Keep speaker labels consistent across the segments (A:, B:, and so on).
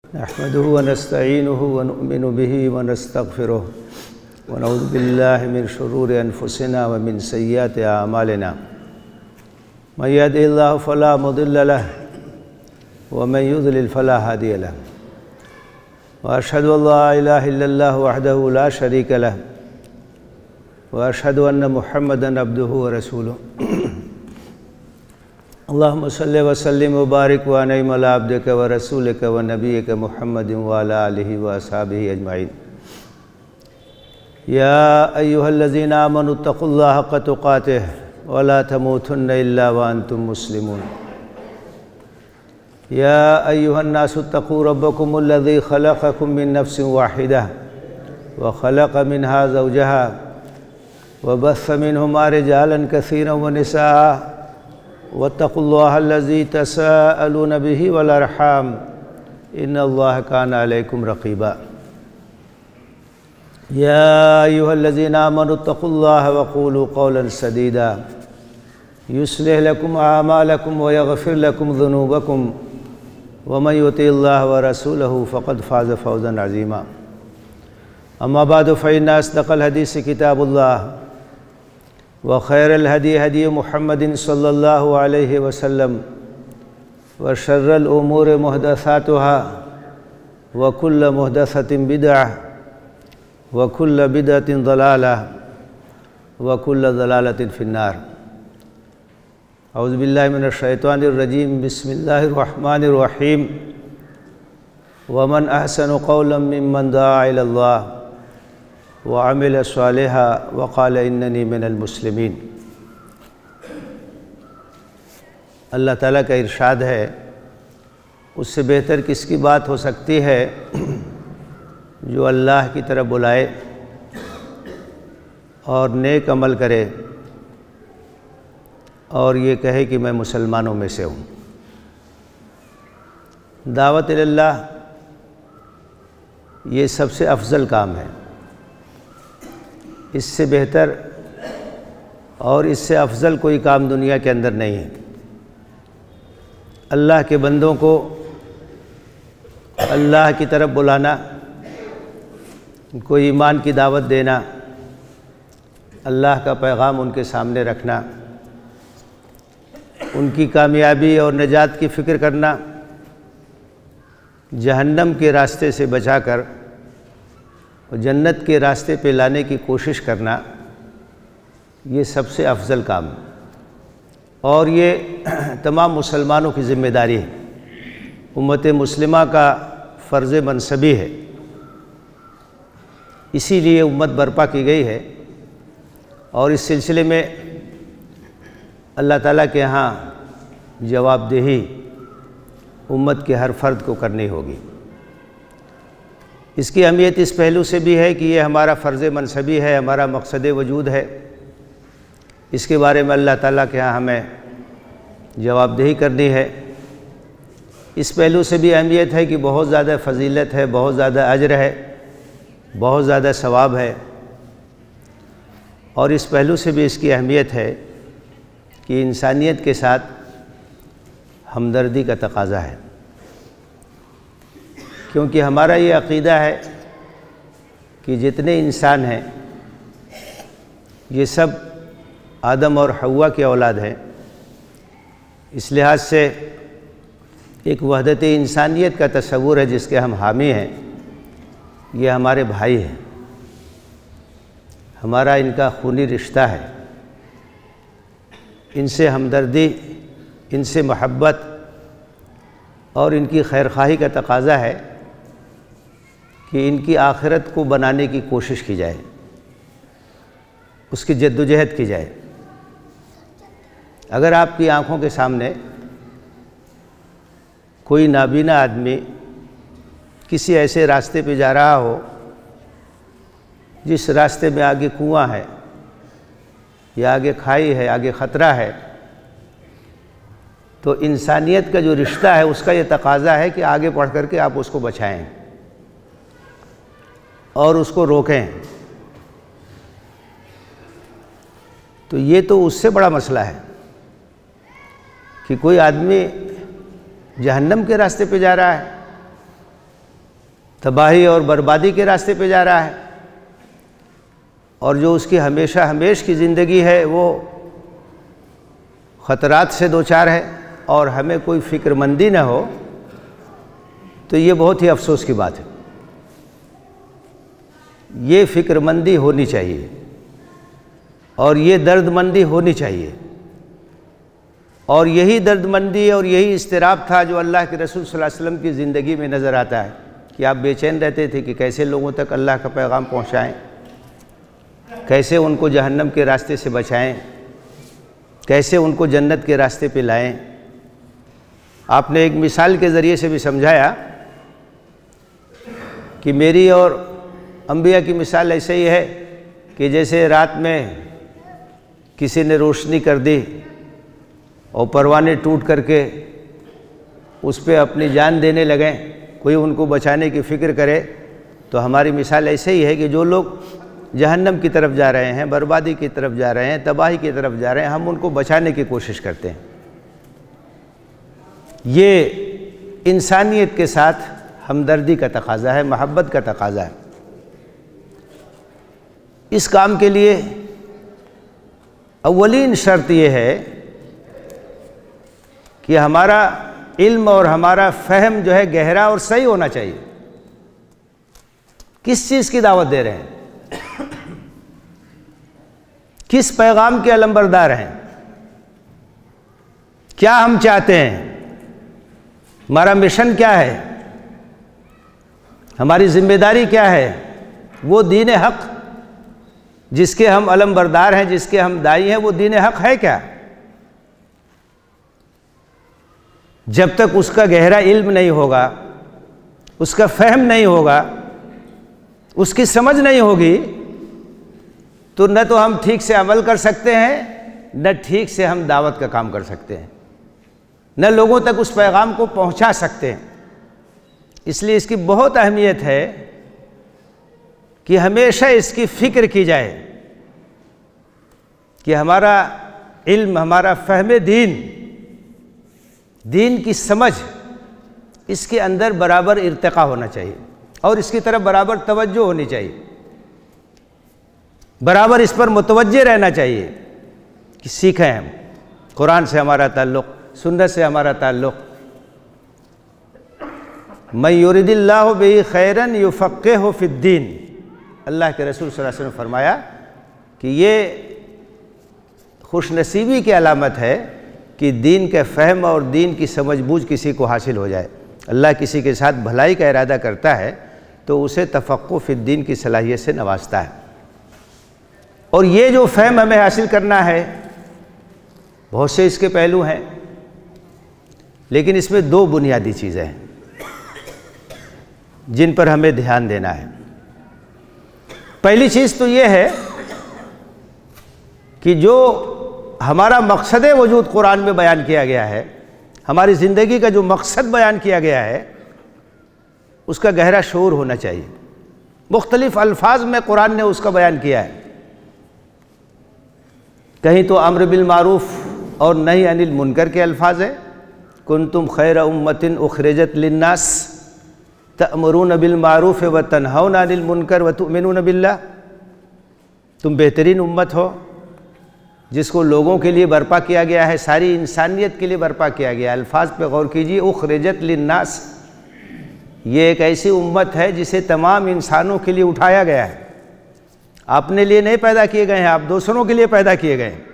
A: नहमदुहु व नस्तईनुहु व नु'मिनु बिही व नस्तगफिरुह व नऊज़ु बिल्लाहि मिन शुरूरि अनफुसिना व मिन सय्यिआति अअमालिना मन यहदिहिल्लाहु फला मुदिल्ल लहु व मन युज़लिल फला हादिय लहु व अशहदु अल्ला इलाहा इल्लल्लाह वहदहु ला शरीक लहु व अशहदु अन्न मुहम्मदन अब्दुहु व रसूलुहु अल्लाहुम्मा सल्लि व सल्लिम व बारिक व अनइम अला अब्दिका व रसूलिका व नबिय्यिका मुहम्मदिन व अला आलिहि व अस्हाबिहि अजमाइन। या अय्युहल्लज़ीना आमनुत्तक़ुल्लाह हक़्क़ तुक़ातिह व ला तमूतुन्ना इल्ला व अंतुम मुस्लिमून। या अय्युहन्नासुत्तक़ू रब्बकुमुल्लज़ी ख़लक़कुम मिन नफ़्सिन वाहिदा व ख़लक़ मिनहा ज़ौजहा व बस्स मिनहुमा रिजालन कसीरन व निसाअ वत्तक़ुल्लाहल्लज़ी तसाअलून बिही वल अर्हाम इन्नल्लाह कान अलैकुम रक़ीबा। या अय्युहल्लज़ीना आमनुत्तक़ुल्लाह व क़ूलू क़ौलन सदीदा युस्लिह लकुम अअमालकुम व यग़फ़िर लकुम ज़ुनूबकुम व मन युतिइल्लाह व रसूलहु फ़क़द फ़ाज़ फ़ौज़न अज़ीमा। अम्मा बअद फ़इन्न अस्दक़ल हदीस किताबुल्लाह व खैरल हदी हदी मुहम्मदिन सल्लल्लाहु अलैहि वसल्लम व शर्रल उमूर मुहदसातुहा व कुल्ल मुहदसतिन बिदअह व कुल्ल बिदअतिन ज़लालह व कुल्ल ज़लालतिन फिन्नार। औज़ु बिल्लाहि मिनश शैतानिर रजीम। बिस्मिल्लाहिर रहमानिर रहीम। व मन अहसनु क़ौलन मिम्मन दअआ इलल्लाह व अमिल सालिहा व क़ाल इन्ननी मिनल मुस्लिमीन। अल्लाह ताला का इरशाद है, उससे बेहतर किसकी बात हो सकती है जो अल्लाह की तरफ बुलाए और नेक अमल करे और ये कहे कि मैं मुसलमानों में से हूँ। दावत इल्लाह ये सबसे अफजल काम है। इससे बेहतर और इससे अफजल कोई काम दुनिया के अंदर नहीं है। अल्लाह के बंदों को अल्लाह की तरफ बुलाना, उनको ईमान की दावत देना, अल्लाह का पैगाम उनके सामने रखना, उनकी कामयाबी और निजात की फ़िक्र करना, जहन्नम के रास्ते से बचाकर और जन्नत के रास्ते पे लाने की कोशिश करना, ये सबसे अफजल काम है और ये तमाम मुसलमानों की ज़िम्मेदारी है। उम्मत मुस्लिमा का फ़र्ज़ मनसबी है। इसीलिए उम्मत बर्पा की गई है और इस सिलसिले में अल्लाह ताला के यहाँ जवाबदेही उम्मत के हर फ़र्द को करनी होगी। इसकी अहमियत इस पहलू से भी है कि ये हमारा फ़र्ज़ मनसबी है, हमारा मकसद वजूद है। इसके बारे में अल्लाह ताला के यहाँ हमें जवाबदेही करनी है। इस पहलू से भी अहमियत है कि बहुत ज़्यादा फ़जीलत है, बहुत ज़्यादा अजर है, बहुत ज़्यादा सवाब है। और इस पहलू से भी इसकी अहमियत है कि इंसानियत के साथ हमदर्दी का तकाज़ा है, क्योंकि हमारा ये अक़ीदा है कि जितने इंसान हैं ये सब आदम और हव्वा की औलाद हैं। इस लिहाज से एक वहदत इंसानियत का तसव्वुर है जिसके हम हामी हैं। ये हमारे भाई हैं, हमारा इनका खूनी रिश्ता है। इनसे हमदर्दी, इनसे मोहब्बत और इनकी खैरख्वाही का तकाज़ा है कि इनकी आखिरत को बनाने की कोशिश की जाए, उसकी जद्दोजहद की जाए। अगर आपकी आँखों के सामने कोई नाबीना आदमी किसी ऐसे रास्ते पे जा रहा हो जिस रास्ते में आगे कुआं है या आगे खाई है, आगे ख़तरा है, तो इंसानियत का जो रिश्ता है उसका ये तकाज़ा है कि आगे बढ़ कर के आप उसको बचाएं और उसको रोकें। तो ये तो उससे बड़ा मसला है कि कोई आदमी जहन्नम के रास्ते पे जा रहा है तबाही और बर्बादी के रास्ते पे जा रहा है, और जो उसकी हमेशा हमेश की ज़िंदगी है वो ख़तरात से दो चार है, और हमें कोई फ़िक्रमंदी न हो, तो ये बहुत ही अफसोस की बात है। ये फ़िक्रमंदी होनी चाहिए और ये दर्दमंदी होनी चाहिए, और यही दर्दमंदी और यही इस्तिराब था जो अल्लाह के रसूल सल्लल्लाहु अलैहि वसल्लम की ज़िंदगी में नज़र आता है कि आप बेचैन रहते थे कि कैसे लोगों तक अल्लाह का पैगाम पहुँचाएँ, कैसे उनको जहन्नम के रास्ते से बचाएं, कैसे उनको जन्नत के रास्ते पे लाएं। आपने एक मिसाल के ज़रिए से भी समझाया कि मेरी और अंबिया की मिसाल ऐसे ही है कि जैसे रात में किसी ने रोशनी कर दी और परवाने टूट करके उस पर अपनी जान देने लगे, कोई उनको बचाने की फ़िक्र करे, तो हमारी मिसाल ऐसे ही है कि जो लोग जहन्नम की तरफ जा रहे हैं, बर्बादी की तरफ जा रहे हैं, तबाही की तरफ जा रहे हैं, हम उनको बचाने की कोशिश करते हैं। ये इंसानियत के साथ हमदर्दी का तकाज़ा है, मोहब्बत का तकाज़ा है। इस काम के लिए अव्वलीन शर्त ये है कि हमारा इल्म और हमारा फ़हम जो है गहरा और सही होना चाहिए। किस चीज़ की दावत दे रहे हैं, किस पैगाम के अलंबरदार हैं, क्या हम चाहते हैं, हमारा मिशन क्या है, हमारी जिम्मेदारी क्या है। वो दीन हक़ जिसके हम अलंबरदार हैं, जिसके हम दाई हैं, वो दीन हक़ है क्या? जब तक उसका गहरा इल्म नहीं होगा, उसका फ़हम नहीं होगा, उसकी समझ नहीं होगी, तो न तो हम ठीक से अमल कर सकते हैं, न ठीक से हम दावत का काम कर सकते हैं, न लोगों तक उस पैगाम को पहुंचा सकते हैं। इसलिए इसकी बहुत अहमियत है कि हमेशा इसकी फ़िक्र की जाए कि हमारा इल्म, हमारा फ़हम दीन की समझ, इसके अंदर बराबर इर्तिक़ा होना चाहिए और इसकी तरफ बराबर तवज्जो होनी चाहिए, बराबर इस पर मुतवज्जे रहना चाहिए कि सीखें हम। कुरान से हमारा ताल्लुक़, सुन्नत से हमारा ताल्लुक़। मैं युरिदिल्लाहु बिही खैरन युफ़क़्क़िहु फ़िद्दीन, अल्लाह के रसूल सल्लल्लाहु अलैहि वसल्लम फरमाया कि ये खुशनसीबी की अलामत है कि दीन का फ़हम और दीन की समझबूझ किसी को हासिल हो जाए। अल्लाह किसी के साथ भलाई का इरादा करता है तो उसे तफ़क़्क़ुह फ़िद्दीन की सलाहियत से नवाजता है। और ये जो फ़हम हमें हासिल करना है, बहुत से इसके पहलू हैं, लेकिन इसमें दो बुनियादी चीज़ें हैं जिन पर हमें ध्यान देना है। पहली चीज़ तो ये है कि जो हमारा मकसद वजूद कुरान में बयान किया गया है, हमारी ज़िंदगी का जो मकसद बयान किया गया है, उसका गहरा शऊर होना चाहिए। मुख्तलिफ़ अल्फाज में कुरान ने उसका बयान किया है। कहीं तो अम्र बिल मारूफ़ और नही अनिल मुनकर के अल्फाज हैं, कुंतुम खैर उम्मतिन उखरिजत लिन्नास तअमुरून बिल मारूफ़ व तनहौना अनिल मुनकर व तुमिनून बिल्लाह। तुम बेहतरीन उम्मत हो जिसको लोगों के लिए बर्पा किया गया है, सारी इंसानियत के लिए बर्पा किया गया है। अल्फाज पे गौर कीजिए, उखरिजत लिन्नास, ये एक ऐसी उम्मत है जिसे तमाम इंसानों के लिए उठाया गया है। अपने लिए नहीं पैदा किए गए हैं, आप दूसरों के लिए पैदा किए गए हैं,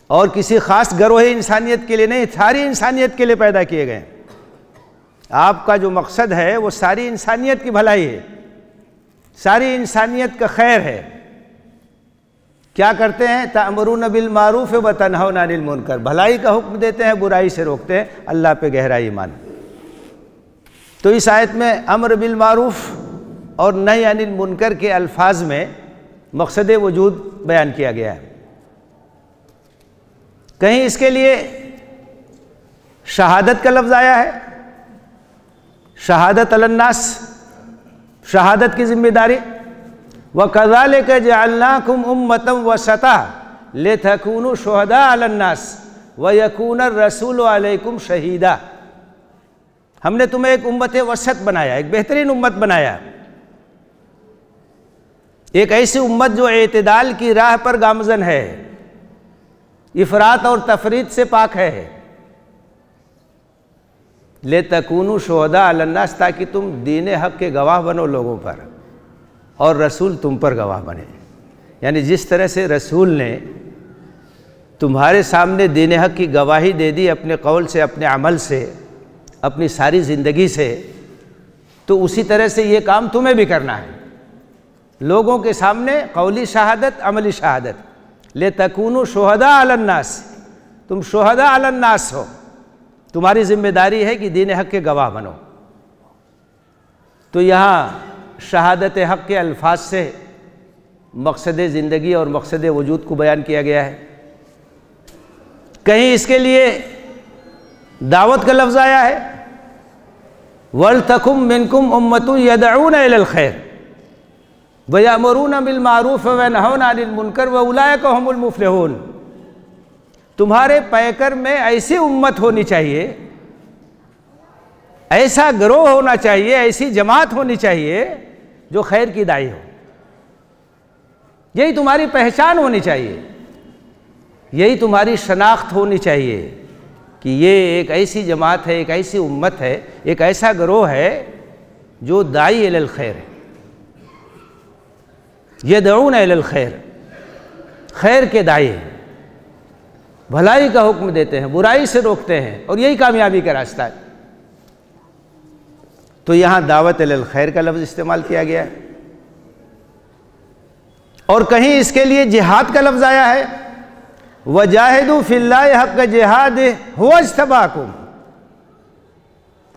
A: और किसी ख़ास गरोह इंसानियत के लिए नहीं, सारी इंसानियत के लिए पैदा किए गए हैं। आपका जो मकसद है वो सारी इंसानियत की भलाई है, सारी इंसानियत का खैर है। क्या करते हैं? तअमुरून बिल मारूफ़ व तनहौना अनिल मुनकर, भलाई का हुक्म देते हैं, बुराई से रोकते हैं। अल्लाह पे गहरा ईमान। तो इस आयत में अम्र बिल मारूफ़ और नही अनिल मुनकर के अल्फाज में मकसद वजूद बयान किया गया है। कहीं इसके लिए शहादत का लफ्ज़ आया है, शहादत अलन्नास, शहादत की जिम्मेदारी। व कज़ालिका जअलनाकुम उम्मतन वसता लितकूनु शुहदा अलन्नास व यकून रसूलु अलैकुम शहीदा। हमने तुम्हें एक उम्मत वसत बनाया, एक बेहतरीन उम्मत बनाया, एक ऐसी उम्मत जो एतदाल की राह पर गामजन है, इफरात और तफरीत से पाक है। ले तकूनु शुहदा अलन्नास, ताकि तुम दीन हक के गवाह बनो लोगों पर और रसूल तुम पर गवाह बने। यानी जिस तरह से रसूल ने तुम्हारे सामने दीन हक की गवाही दे दी अपने कौल से, अपने अमल से, अपनी सारी ज़िंदगी से, तो उसी तरह से ये काम तुम्हें भी करना है। लोगों के सामने कौली शहादत, अमली शहादत। ले तकूनु शुहदा अलन्नास, तुम शुहदा अलन्नास हो, तुम्हारी जिम्मेदारी है कि दीन हक के गवाह बनो। तो यहाँ शहादत हक के अल्फाज से मकसद ज़िंदगी और मकसद वजूद को बयान किया गया है। कहीं इसके लिए दावत का लफ्ज़ आया है, वल तकुम मिनकुम उम्मतुन यदऊना इलल खैर व यअमुरूना बिल मारूफ व यनहौना अनिल मुनकर व उलाइका हुमुल मुफ्लिहून। तुम्हारे पैकर में ऐसी उम्मत होनी चाहिए, ऐसा गिरोह होना चाहिए, ऐसी जमात होनी चाहिए जो खैर की दाई हो। यही तुम्हारी पहचान होनी चाहिए, यही तुम्हारी शनाख्त होनी चाहिए कि ये एक ऐसी जमात है, एक ऐसी उम्मत है, एक ऐसा गिरोह है जो दाई इलल खैर है। यदऊना इलल खैर, खैर के दाई है, भलाई का हुक्म देते हैं, बुराई से रोकते हैं, और यही कामयाबी का रास्ता है। तो यहाँ दावत इलल खैर का लफ्ज़ इस्तेमाल किया गया है। और कहीं इसके लिए जिहाद का लफ्ज़ आया है, वजाहिदू फिल्लाहि हक़्क़ जिहादि हुवा इज्तबाकुम।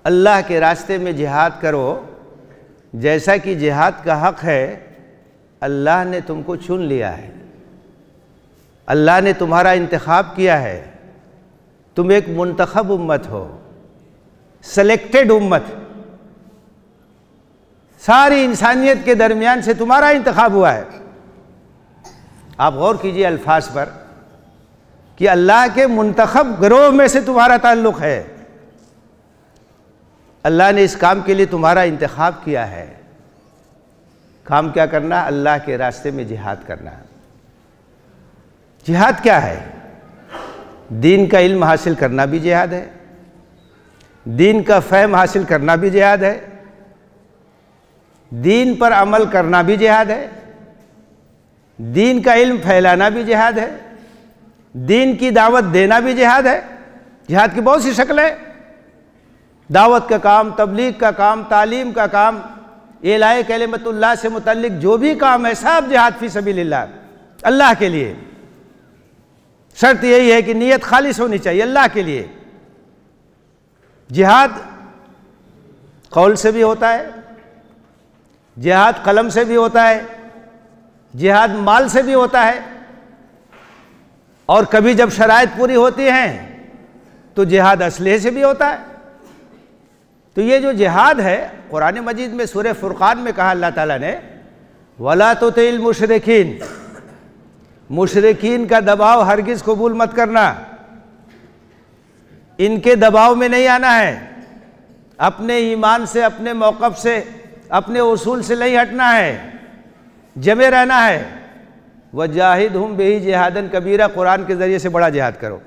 A: अल्लाह के रास्ते में जिहाद करो, जैसा कि जिहाद का हक़ है, अल्लाह ने तुमको चुन लिया है, अल्लाह ने तुम्हारा इंतखाब किया है। तुम एक मुंतखब उम्मत हो, सेलेक्टेड उम्मत। सारी इंसानियत के दरमियान से तुम्हारा इंतखाब हुआ है। आप गौर कीजिए अल्फाज पर कि अल्लाह के मुंतखब गिरोह में से तुम्हारा ताल्लुक़ है। अल्लाह ने इस काम के लिए तुम्हारा इंतखाब किया है। काम क्या करना? अल्लाह के रास्ते में जिहाद करना। जिहाद क्या है? दीन का इल्म हासिल करना भी जिहाद है, दीन का फ़हम हासिल करना भी जिहाद है, दीन पर अमल करना भी जिहाद है, दीन का इल्म फैलाना भी जिहाद है, दीन की दावत देना भी जिहाद है। जिहाद की बहुत सी शक्लें हैं। दावत का काम, तबलीग का काम, तालीम का काम, इलाए कलिमतुल्लाह से मुतल्लिक जो भी काम है, सब जिहाद फी सबीलिल्लाह, अल्लाह के लिए। शर्त यही है कि नीयत खालिस होनी चाहिए अल्लाह के लिए। जिहाद कौल से भी होता है, जिहाद कलम से भी होता है, जिहाद माल से भी होता है, और कभी जब शराइत पूरी होती हैं तो जिहाद असलहे से भी होता है। तो ये जो जिहाद है, कुरान मजीद में सूरह फुरकान में कहा अल्लाह ताला ने, वला तुतिल मुशरिकीन, मुशरिकीन का दबाव हरगिज़ कबूल मत करना, इनके दबाव में नहीं आना है, अपने ईमान से, अपने मौक़िफ़ से, अपने उसूल से नहीं हटना है, जमे रहना है। वजाहिदहुम बिही जिहादन कबीरा, कुरान के ज़रिए से बड़ा जिहाद करो।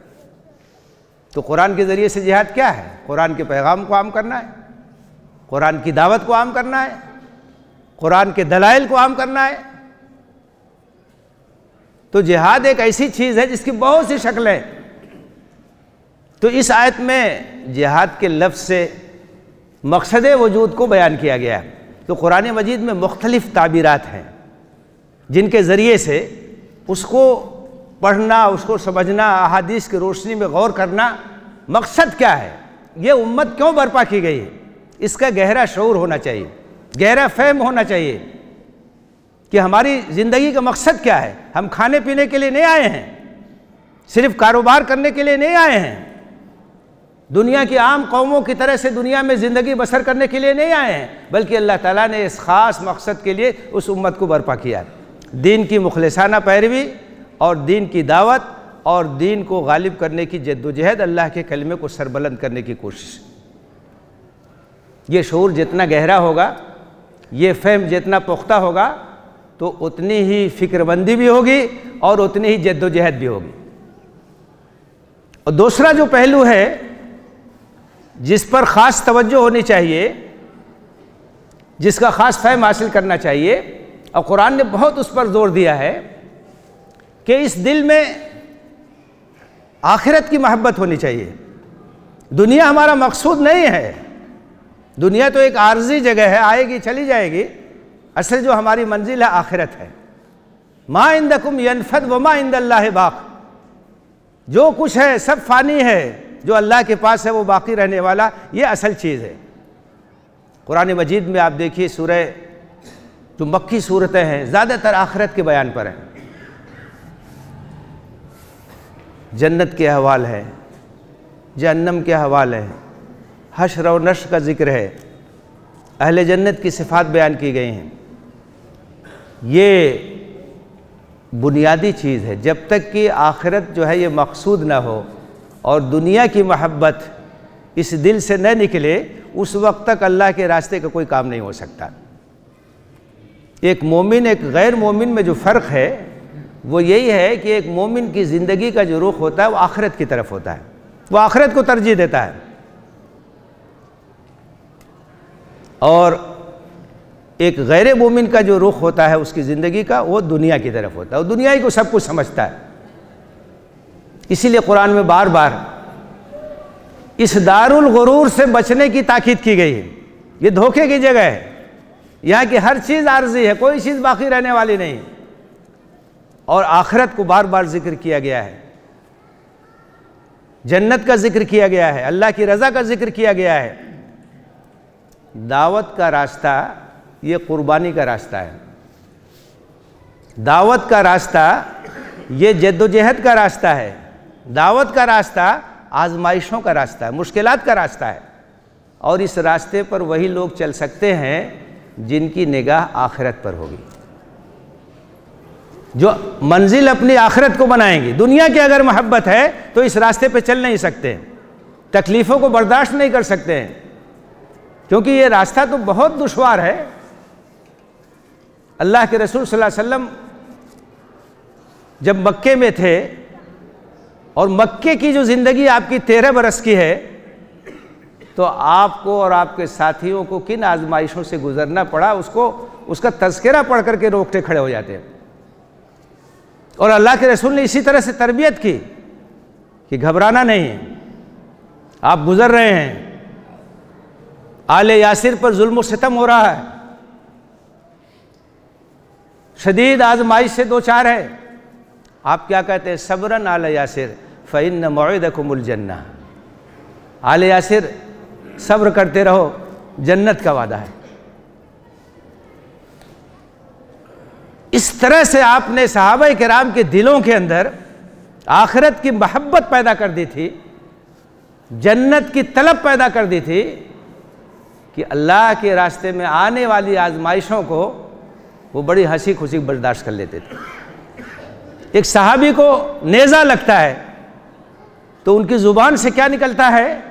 A: तो कुरान के ज़रिए से जिहाद क्या है? कुरान के पैगाम को आम करना है, कुरान की दावत को आम करना है, कुरान के दलाइल को आम करना है। तो जिहाद एक ऐसी चीज़ है जिसकी बहुत सी शक्लें। तो इस आयत में जिहाद के लफ्ज़ से मकसद वजूद को बयान किया गया है। तो कुरान मजीद में मुख्तलिफ़ ताबीरात हैं जिनके ज़रिए से उसको पढ़ना, उसको समझना, अहादीस की रोशनी में गौर करना, मकसद क्या है, ये उम्मत क्यों बर्पा की गई है, इसका गहरा शऊर होना चाहिए, गहरा फ़हम होना चाहिए कि हमारी ज़िंदगी का मकसद क्या है। हम खाने पीने के लिए नहीं आए हैं, सिर्फ कारोबार करने के लिए नहीं आए हैं, दुनिया की आम कौमों की तरह से दुनिया में ज़िंदगी बसर करने के लिए नहीं आए हैं, बल्कि अल्लाह ताला ने इस ख़ास मकसद के लिए उस उम्मत को बर्पा किया। दीन की मुखलिसाना पैरवी और दीन की दावत और दीन को गालिब करने की जद्दोजहद, अल्लाह के कलमे को सरबलंद करने की कोशिश। ये शऊर जितना गहरा होगा, ये फ़हम जितना पुख्ता होगा, तो उतनी ही फ़िक्रमंदी भी होगी और उतनी ही जद्दोजहद भी होगी। और दूसरा जो पहलू है जिस पर ख़ास तवज्जो होनी चाहिए, जिसका ख़ास फ़हम हासिल करना चाहिए, और कुरान ने बहुत उस पर ज़ोर दिया है कि इस दिल में आखिरत की मोहब्बत होनी चाहिए। दुनिया हमारा मकसूद नहीं है, दुनिया तो एक आर्जी जगह है, आएगी चली जाएगी। असल जो हमारी मंजिल है आखिरत है। मा इंदकुम यनफद व मा इंदल्लाहि बाक़, जो कुछ है सब फ़ानी है, जो अल्लाह के पास है वो बाकी रहने वाला, ये असल चीज़ है। कुरान मजीद में आप देखिए सूरह, जो मक्की सूरतें हैं ज़्यादातर आखिरत के बयान पर हैं। जन्नत के हवाल है, जहन्नम के हवाल है, हश्र और नश्र का ज़िक्र है, अहले जन्नत की सिफ़ात बयान की गई हैं। ये बुनियादी चीज़ है। जब तक कि आखिरत जो है ये मकसूद ना हो और दुनिया की मोहब्बत इस दिल से न निकले, उस वक्त तक अल्लाह के रास्ते का कोई काम नहीं हो सकता। एक मोमिन एक गैर मोमिन में जो फ़र्क है वो यही है कि एक मोमिन की ज़िंदगी का जो रुख होता है वो आखिरत की तरफ होता है, वो आखिरत को तरजीह देता है। और एक गैर मोमिन का जो रुख होता है उसकी ज़िंदगी का, वो दुनिया की तरफ होता है, वो दुनिया ही को सब कुछ समझता है। इसीलिए कुरान में बार बार इस दारुल गुरूर से बचने की ताकीद की गई है। ये धोखे की जगह है, यहाँ की हर चीज़ आर्जी है, कोई चीज़ बाकी रहने वाली नहीं। और आखिरत को बार बार जिक्र किया गया है, जन्नत का जिक्र किया गया है, अल्लाह की रज़ा का जिक्र किया गया है। दावत का रास्ता ये कुर्बानी का रास्ता है, दावत का रास्ता ये जद्दोजहद का रास्ता है, दावत का रास्ता आजमाइशों का रास्ता है, मुश्किलात का रास्ता है। और इस रास्ते पर वही लोग चल सकते हैं जिनकी निगाह आखिरत पर होगी, जो मंजिल अपनी आखिरत को बनाएंगी। दुनिया की अगर मोहब्बत है तो इस रास्ते पे चल नहीं सकते, तकलीफ़ों को बर्दाश्त नहीं कर सकते हैं, क्योंकि ये रास्ता तो बहुत दुश्वार है। अल्लाह के रसूल सल्लल्लाहु अलैहि वसल्लम जब मक्के में थे, और मक्के की जो ज़िंदगी आपकी 13 बरस की है, तो आपको और आपके साथियों को किन आजमाइशों से गुजरना पड़ा, उसका तज़किरा पढ़ करके रोकते खड़े हो जाते हैं। और अल्लाह के रसूल ने इसी तरह से तरबियत की कि घबराना नहीं, आप गुजर रहे हैं, आले यासिर पर जुल्म सितम हो रहा है, शदीद आजमाइश से दो चार है। आप क्या कहते हैं? सब्रन आले यासिर फ़इन्न मौइदकुमुल जन्नह। आले यासिर सब्र करते रहो, जन्नत का वादा है। इस तरह से आपने सहाबा किराम के दिलों के अंदर आखिरत की मोहब्बत पैदा कर दी थी, जन्नत की तलब पैदा कर दी थी, कि अल्लाह के रास्ते में आने वाली आजमाइशों को वो बड़ी हंसी खुशी बर्दाश्त कर लेते थे। एक सहाबी को नेज़ा लगता है तो उनकी ज़ुबान से क्या निकलता है?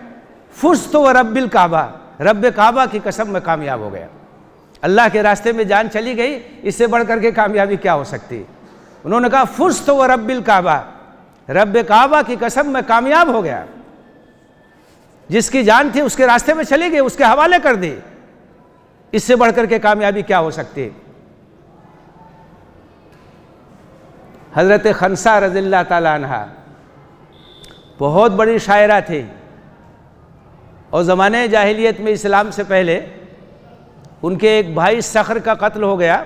A: फुज़्तु व रब्बिल काबा, रब्ब काबा की कसम में कामयाब हो गया। अल्लाह के रास्ते में जान चली गई, इससे बढ़ करके कामयाबी क्या हो सकती? उन्होंने कहा फुज़्तु व रब्बिल काबा, रब्ब काबा की कसम में कामयाब हो गया। जिसकी जान थी उसके रास्ते में चली गई, उसके हवाले कर दी, इससे बढ़ करके कामयाबी क्या हो सकती? हज़रत खनसा रज़ियल्लाहु ताला अन्हा बहुत बड़ी शायरा थी, और ज़माने जाहिलियत में इस्लाम से पहले उनके एक भाई सख्र का कत्ल हो गया,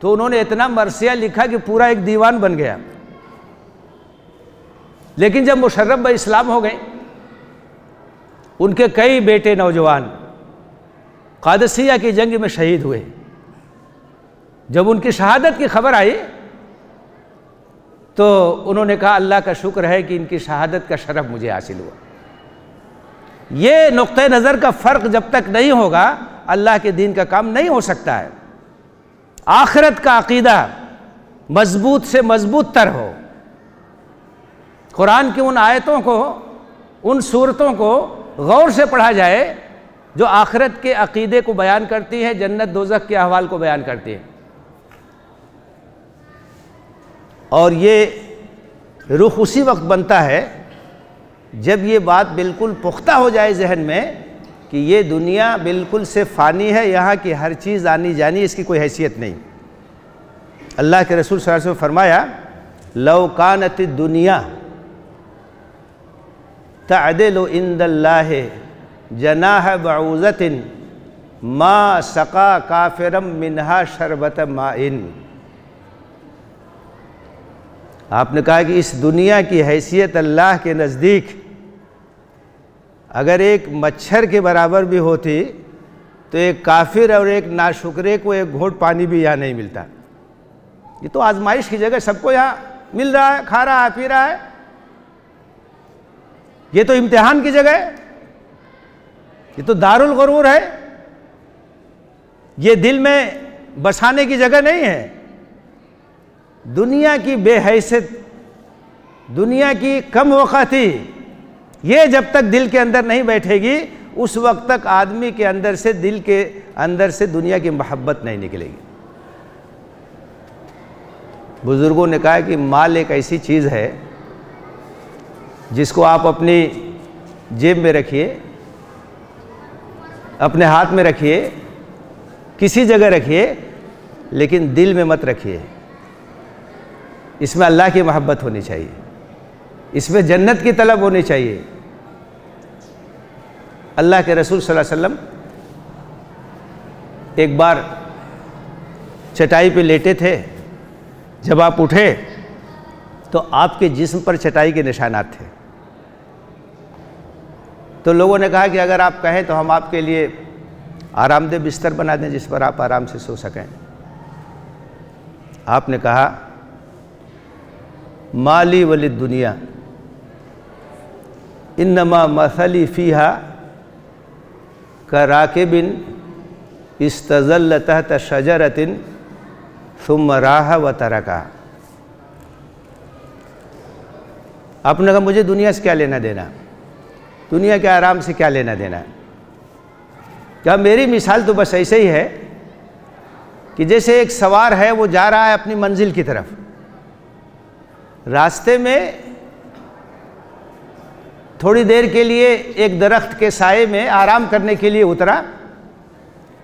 A: तो उन्होंने इतना मरसिया लिखा कि पूरा एक दीवान बन गया। लेकिन जब मुशर्रफ भाई इस्लाम हो गए, उनके कई बेटे नौजवान कादसिया की जंग में शहीद हुए। जब उनकी शहादत की खबर आई तो उन्होंने कहा अल्लाह का शुक्र है कि इनकी शहादत का शरफ मुझे हासिल हुआ। ये नुक्ते नज़र का फ़र्क जब तक नहीं होगा, अल्लाह के दीन का काम नहीं हो सकता है। आखिरत का अक़ीदा मजबूत से मजबूत तर हो, कुरान की उन आयतों को, उन सूरतों को गौर से पढ़ा जाए जो आखिरत के अकीदे को बयान करती हैं, जन्नत दोज़ख के अहवाल को बयान करती हैं। और ये रुख उसी वक्त बनता है जब ये बात बिल्कुल पुख्ता हो जाए जहन में कि ये दुनिया बिल्कुल से फ़ानी है, यहाँ की हर चीज़ आनी जानी, इसकी कोई हैसियत नहीं। अल्लाह के रसूल सल्लल्लाहु अलैहि वसल्लम फरमाया, लौ कानत दुनिया तअदिलु इंदल्लाहि जनाह बऊज़तिन मा सक़ा काफ़िरम मिनहा शरबत माइन। आपने कहा कि इस दुनिया की हैसियत अल्लाह के नज़दीक अगर एक मच्छर के बराबर भी होती तो एक काफिर और एक नाशुक्रे को एक घोंट पानी भी यहाँ नहीं मिलता। ये तो आजमाइश की जगह, सबको यहाँ मिल रहा है, खा रहा है, पी रहा है। ये तो इम्तिहान की जगह है, ये तो दारुल गुरूर है, ये दिल में बसाने की जगह नहीं है। दुनिया की बेहैसियत, दुनिया की कम वक़्ती, ये जब तक दिल के अंदर नहीं बैठेगी उस वक्त तक आदमी के अंदर से, दिल के अंदर से दुनिया की मोहब्बत नहीं निकलेगी। बुज़ुर्गों ने कहा कि माल एक ऐसी चीज़ है जिसको आप अपनी जेब में रखिए, अपने हाथ में रखिए, किसी जगह रखिए, लेकिन दिल में मत रखिए। इसमें अल्लाह की मोहब्बत होनी चाहिए, इसमें जन्नत की तलब होनी चाहिए। अल्लाह के रसूल सल्लल्लाहु अलैहि वसल्लम एक बार चटाई पे लेटे थे, जब आप उठे तो आपके जिस्म पर चटाई के निशानात थे। तो लोगों ने कहा कि अगर आप कहें तो हम आपके लिए आरामदेह बिस्तर बना दें जिस पर आप आराम से सो सकें। आपने कहा, माली वलिद दुनिया इन्नमा मसली फ़ीहा कराकिबिन इस्तज़ल्ल तहत शजरतिन सुम्मा राहा व तरका। आपने कहा मुझे दुनिया से क्या लेना देना, दुनिया के आराम से क्या लेना देना। क्या मेरी मिसाल तो बस ऐसे ही है कि जैसे एक सवार है, वो जा रहा है अपनी मंजिल की तरफ, रास्ते में थोड़ी देर के लिए एक दरख्त के साए में आराम करने के लिए उतरा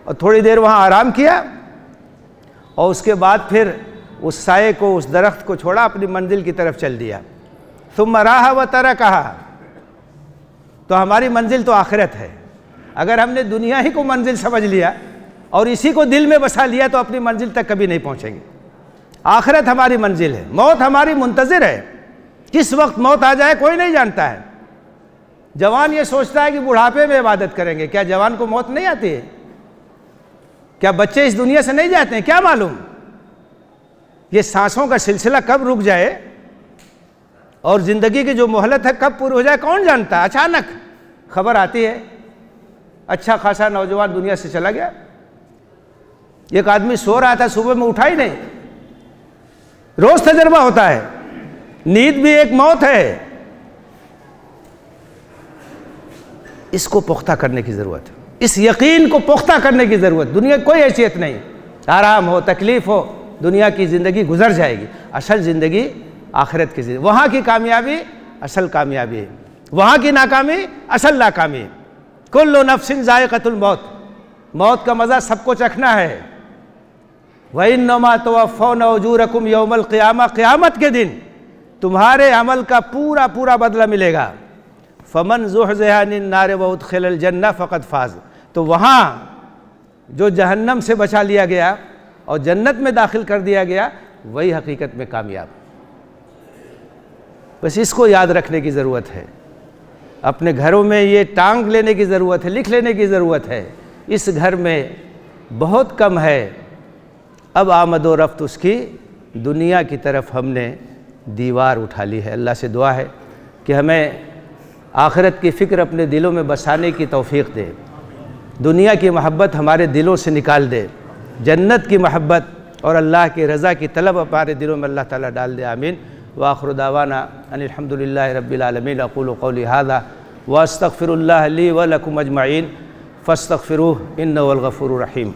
A: और थोड़ी देर वहाँ आराम किया और उसके बाद फिर उस साए को, उस दरख्त को छोड़ा, अपनी मंजिल की तरफ चल दिया। सुम्मा राहा व तरका। तो हमारी मंजिल तो आखिरत है। अगर हमने दुनिया ही को मंजिल समझ लिया और इसी को दिल में बसा लिया तो अपनी मंजिल तक कभी नहीं पहुँचेंगे। आखिरत हमारी मंजिल है, मौत हमारी मुंतज़िर है। किस वक्त मौत आ जाए कोई नहीं जानता है। जवान ये सोचता है कि बुढ़ापे में इबादत करेंगे, क्या जवान को मौत नहीं आती है? क्या बच्चे इस दुनिया से नहीं जाते हैं? क्या मालूम ये सांसों का सिलसिला कब रुक जाए और ज़िंदगी की जो मोहलत है कब पूरी हो जाए, कौन जानता। अचानक खबर आती है, अच्छा खासा नौजवान दुनिया से चला गया। एक आदमी सो रहा था, सुबह में उठा ही नहीं। रोज तजर्बा होता है, नींद भी एक मौत है। इसको पुख्ता करने की ज़रूरत है, इस यकीन को पुख्ता करने की ज़रूरत। दुनिया कोई हैसियत नहीं, आराम हो, तकलीफ़ हो, दुनिया की ज़िंदगी गुजर जाएगी। असल ज़िंदगी आखिरत की ज़िंदगी, वहाँ की कामयाबी असल कामयाबी है, वहाँ की नाकामी असल नाकामी। कुल्लु नफ्सिन ज़ाइक़तुल मौत, मौत का मज़ा सबको चखना है। व इन्नमा तुवफ़्फ़ौना उजूरकुम यौमल क़ियामा, क़यामत के दिन तुम्हारे अमल का पूरा पूरा बदला मिलेगा। फ़मन ज़ुहज़िहा अनिन नार व उदख़िलल जन्नह फ़क़द फ़ाज़। तो वहाँ जो जहन्नम से बचा लिया गया और जन्नत में दाखिल कर दिया गया, वही हकीकत में कामयाब। बस इसको याद रखने की ज़रूरत है, अपने घरों में ये टांग लेने की ज़रूरत है, लिख लेने की ज़रूरत है। इस घर में बहुत कम है, अब आमद व रफ्त उसकी दुनिया की तरफ हमने दीवार उठा ली है। अल्लाह से दुआ है कि हमें आखिरत की फ़िक्र अपने दिलों में बसाने की तौफ़ीक़ दे, दुनिया की मोहब्बत हमारे दिलों से निकाल दे, जन्नत की मोहब्बत और अल्लाह की रज़ा की तलब हमारे दिलों में अल्लाह ताला डाल दे। आमीन। व आखिरु दावाना अनिल हम्दुलिल्लाहि रब्बिल आलमीन। अक़ूलु क़ौली हाज़ा व अस्तग़फ़िरुल्लाह ली व लकुम अजमईन फस्तगफिरूह इन्नहु हुवल गफूरुर रहीम।